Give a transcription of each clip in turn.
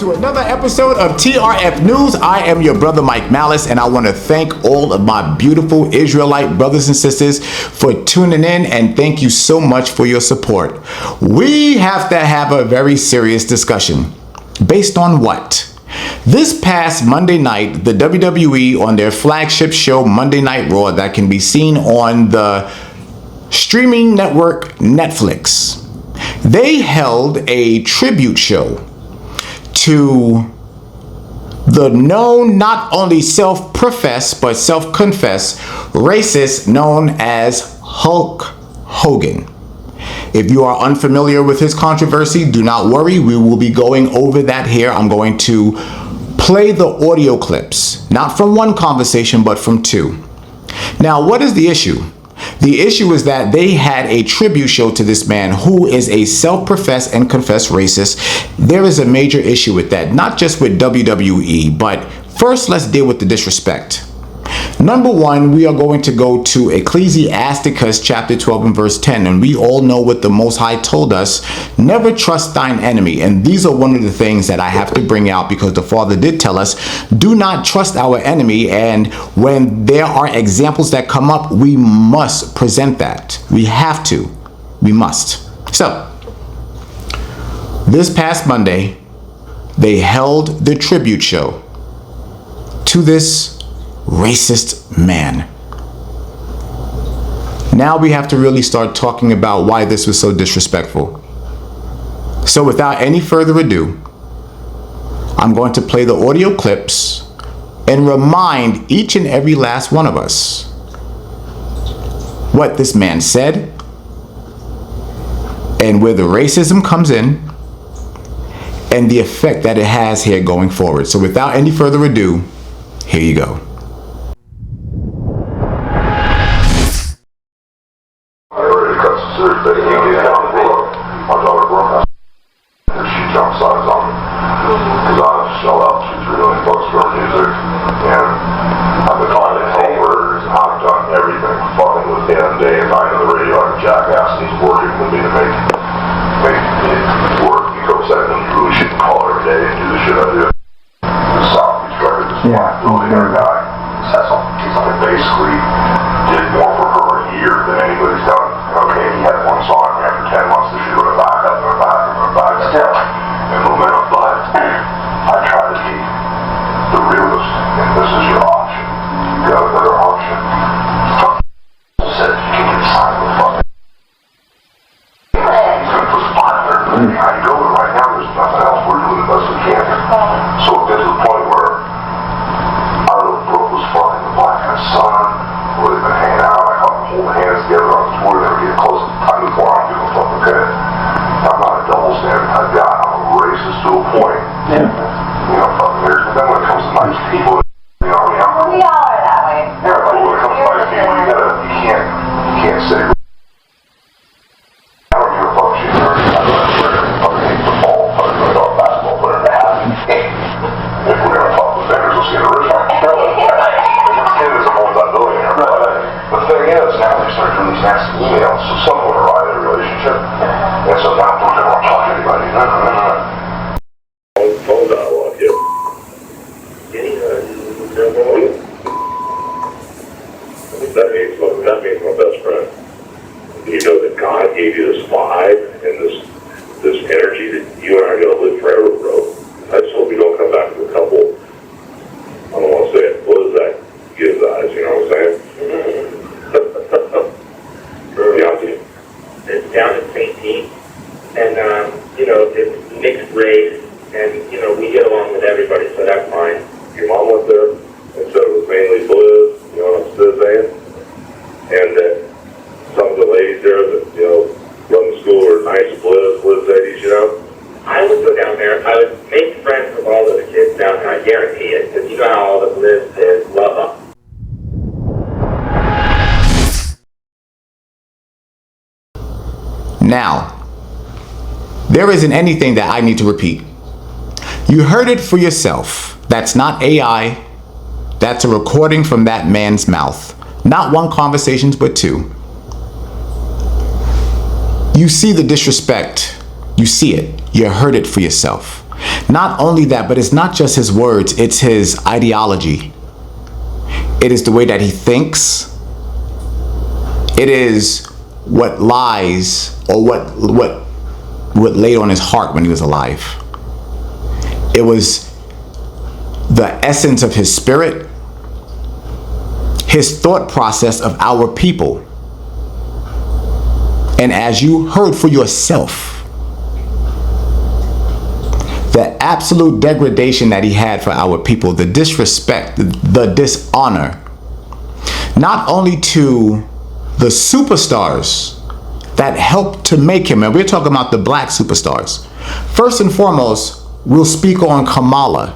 to another episode of TRF News. I am your brother Mike Maliss, and I want to thank all of my beautiful Israelite brothers and sisters for tuning in, and thank you so much for your support. We have to have a very serious discussion. Based on what? This past Monday night, the WWE on their flagship show, Monday Night Raw, that can be seen on the streaming network Netflix, they held a tribute show to the known, not only self-professed, but self-confessed racist known as Hulk Hogan. If you are unfamiliar with his controversy, do not worry. We will be going over that here. I'm going to play the audio clips, not from one conversation, but from two. Now, what is the issue? The issue is that they had a tribute show to this man who is a self-professed and confessed racist. There is a major issue with that, not just with WWE, but first let's deal with the disrespect. Number one, we are going to go to Ecclesiasticus chapter 12 and verse 10, and we all know what the Most High told us: never trust thine enemy. And these are one of the things that I have to bring out, because the Father did tell us, do not trust our enemy. And when there are examples that come up, we must present that. We have to. We must. So, this past Monday, they held the tribute show to this racist man. Now we have to really start talking about why this was so disrespectful. So without any further ado, I'm going to play the audio clips and remind each and every last one of us what this man said and where the racism comes in and the effect that it has here going forward. So without any further ado, here you go. Basically did more for her a year than anybody's done. Okay, he had one song after 10 months that she went back up and back and back still and momentum, but I try to be the realist, and this is your option. You got a better option. Said you can get signed with fucking. He's gonna put $500 million behind you, and right now there's nothing else. We're doing the best we can. So it gets to the point where son, where they've been hanging out, I caught them holding hands together on the tour, they were getting close to the time before I'm giving a fuck, okay? I'm not a double standard type guy, I'm a racist to a point. Yeah. You know, fucking weird. But then when it comes to nice people, you know, I mean, we all are that way. Yeah, but when it comes to nice people, you can't say, I don't give a fuck, she's already got a fucking hate football, fucking like a basketball player to have. If we're gonna fuck with vendors, let's get a rich one. The thing is, now they start doing these nasty emails, so someone will arrive at a relationship, and so now don't ever talk to anybody. No. Phone dialogue, yeah. That means my best friend. You know that God gave you this vibe and this energy that you and I are going to live forever, bro. I just hope you don't come back to a couple, I don't want to say it, what is that? Gives eyes, you know what I'm saying? It's down at St. Pete, and you know, it's mixed race, and you know, we get along with everybody, so that's fine. Your mom went there and said it was mainly blues, you know what I'm still saying? And that some of the ladies there that, you know, run the school are nice blues ladies, you know? I would go down there, I would make friends with all those kids down there, I guarantee it, because you know how all the blues is, love them. Now, there isn't anything that I need to repeat. You heard it for yourself. That's not AI. That's a recording from that man's mouth. Not one conversation, but two. You see the disrespect. You see it. You heard it for yourself. Not only that, but it's not just his words, it's his ideology. It is the way that he thinks. It is what lies, or what laid on his heart when he was alive. It was the essence of his spirit, his thought process of our people. And as you heard for yourself, the absolute degradation that he had for our people, the disrespect, the dishonor, not only to the superstars that helped to make him, and we're talking about the black superstars. First and foremost, we'll speak on Kamala.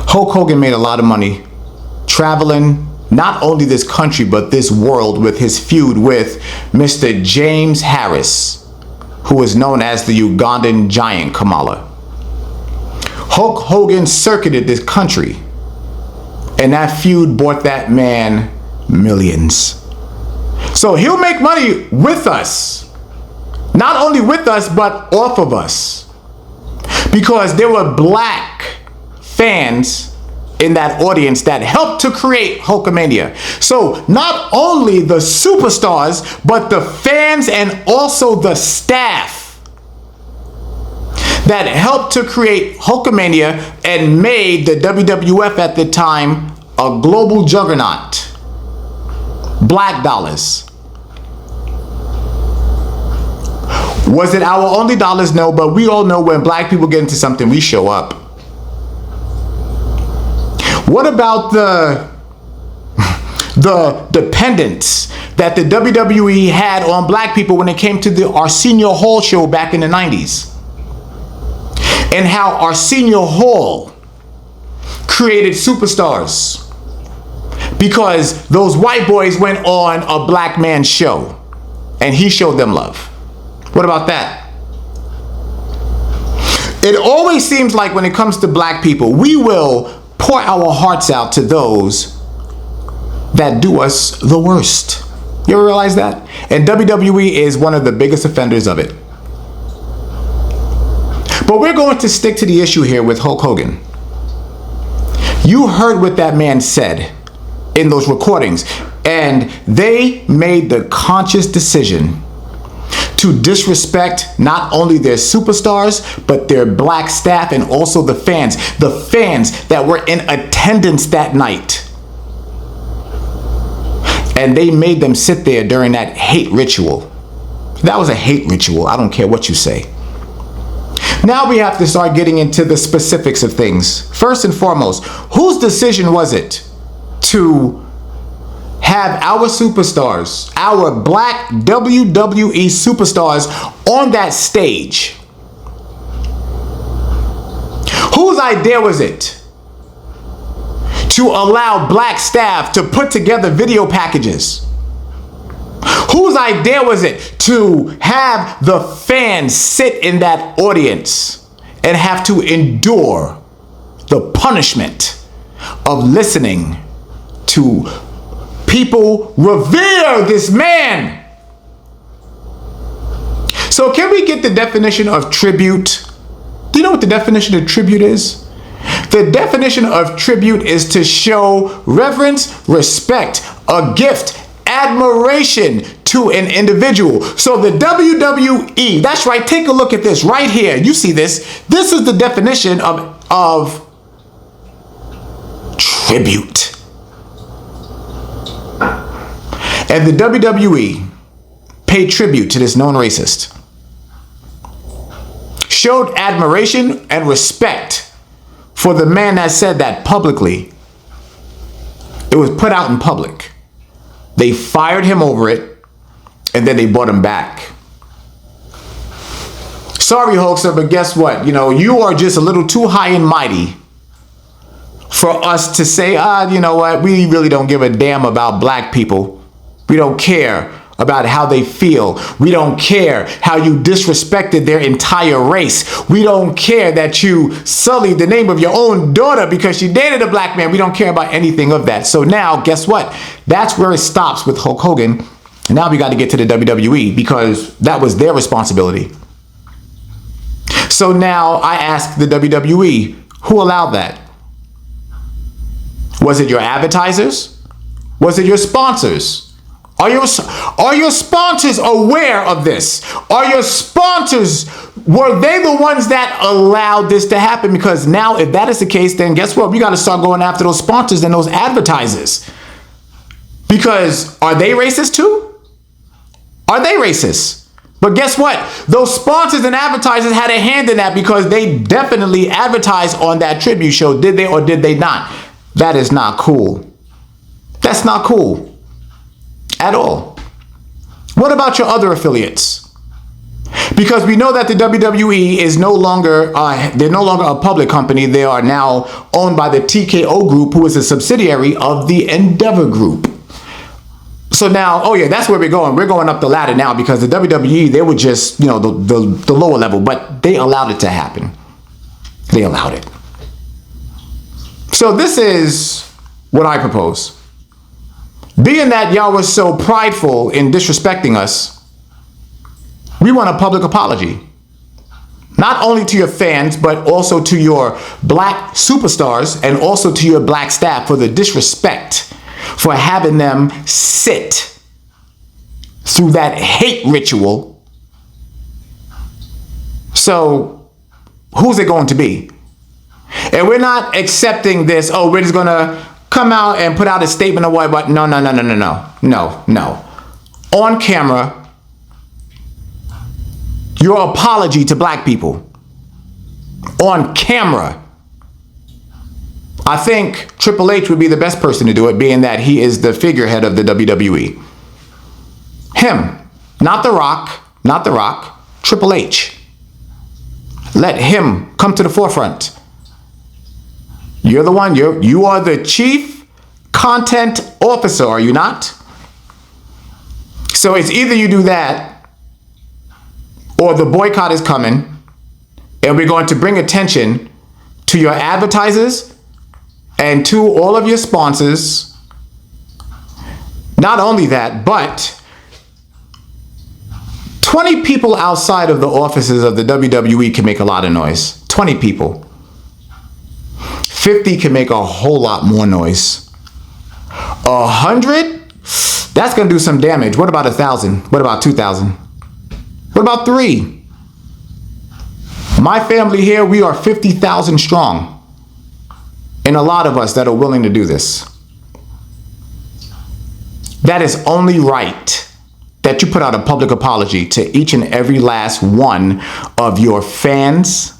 Hulk Hogan made a lot of money traveling not only this country, but this world with his feud with Mr. James Harris, who was known as the Ugandan giant Kamala. Hulk Hogan circuited this country, and that feud bought that man millions. So he'll make money with us. Not only with us, but off of us. Because there were black fans in that audience that helped to create Hulkamania. So not only the superstars, but the fans and also the staff that helped to create Hulkamania and made the WWF at the time a global juggernaut. Black dollars. Was it our only dollars? No, but we all know when black people get into something, we show up. What about the dependence that the WWE had on black people when it came to the Arsenio Hall show back in the 90s? And how Arsenio Hall created superstars because those white boys went on a black man's show and he showed them love. What about that? It always seems like when it comes to black people, we will pour our hearts out to those that do us the worst. You ever realize that? And WWE is one of the biggest offenders of it. But we're going to stick to the issue here with Hulk Hogan. You heard what that man said in those recordings, and they made the conscious decision to disrespect not only their superstars, but their black staff and also the fans that were in attendance that night. And they made them sit there during that hate ritual. That was a hate ritual. I don't care what you say. Now we have to start getting into the specifics of things. First and foremost, whose decision was it to have our superstars, our black WWE superstars on that stage? Whose idea was it to allow black staff to put together video packages? Whose idea was it to have the fans sit in that audience and have to endure the punishment of listening to people revere this man? So can we get the definition of tribute? Do you know what the definition of tribute is? The definition of tribute is to show reverence, respect, a gift, admiration to an individual. So the WWE, that's right, take a look at this right here. You see this. This is the definition of tribute. And the WWE paid tribute to this known racist. Showed admiration and respect for the man that said that publicly. It was put out in public. They fired him over it, and then they brought him back. Sorry, Hulkster, but guess what? You know, you are just a little too high and mighty for us to say, you know what? We really don't give a damn about black people. We don't care about how they feel. We don't care how you disrespected their entire race. We don't care that you sullied the name of your own daughter because she dated a black man. We don't care about anything of that. So now, guess what? That's where it stops with Hulk Hogan. And now we got to get to the WWE because that was their responsibility. So now I ask the WWE, who allowed that? Was it your advertisers? Was it your sponsors? Are your sponsors aware of this? Are your sponsors, were they the ones that allowed this to happen? Because now if that is the case, then guess what? We got to start going after those sponsors and those advertisers. Because are they racist too? Are they racist? But guess what? Those sponsors and advertisers had a hand in that because they definitely advertised on that tribute show. Did they or did they not? That is not cool. That's not cool at all. What about your other affiliates? Because we know that the WWE is no longer, they're no longer a public company. They are now owned by the TKO Group, who is a subsidiary of the Endeavor Group. So now, oh yeah, that's where we're going. We're going up the ladder now because the WWE, they were just, you know, the lower level, but they allowed it to happen. They allowed it. So this is what I propose. Being that y'all were so prideful in disrespecting us, we want a public apology. Not only to your fans, but also to your black superstars and also to your black staff for the disrespect, for having them sit through that hate ritual. So who's it going to be? And we're not accepting this, oh, we're just going to come out and put out a statement of what, no. On camera, your apology to black people. On camera. I think Triple H would be the best person to do it, being that he is the figurehead of the WWE. Him, not The Rock, Triple H. Let him come to the forefront. You're the one, you are the chief content officer, are you not? So it's either you do that or the boycott is coming and we're going to bring attention to your advertisers and to all of your sponsors. Not only that, but 20 people outside of the offices of the WWE can make a lot of noise. 20 people. 50 can make a whole lot more noise. 100? That's going to do some damage. What about 1,000? What about 2,000? What about 3? My family here, we are 50,000 strong. And a lot of us that are willing to do this. That is only right that you put out a public apology to each and every last one of your fans,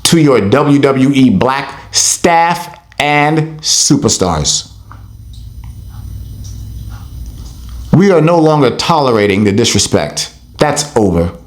to your WWE black staff and superstars. We are no longer tolerating the disrespect. That's over.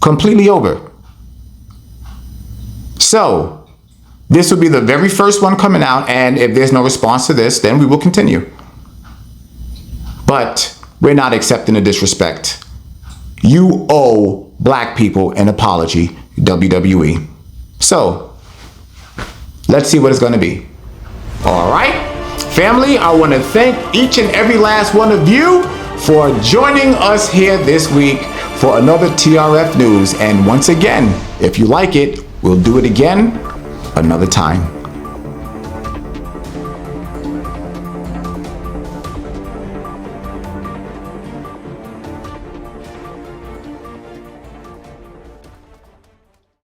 Completely over. So, this will be the very first one coming out, and if there's no response to this, then we will continue. But we're not accepting the disrespect. You owe black people an apology, WWE. So, let's see what it's going to be. All right, family, I want to thank each and every last one of you for joining us here this week for another TRF News. And once again, if you like it, we'll do it again another time.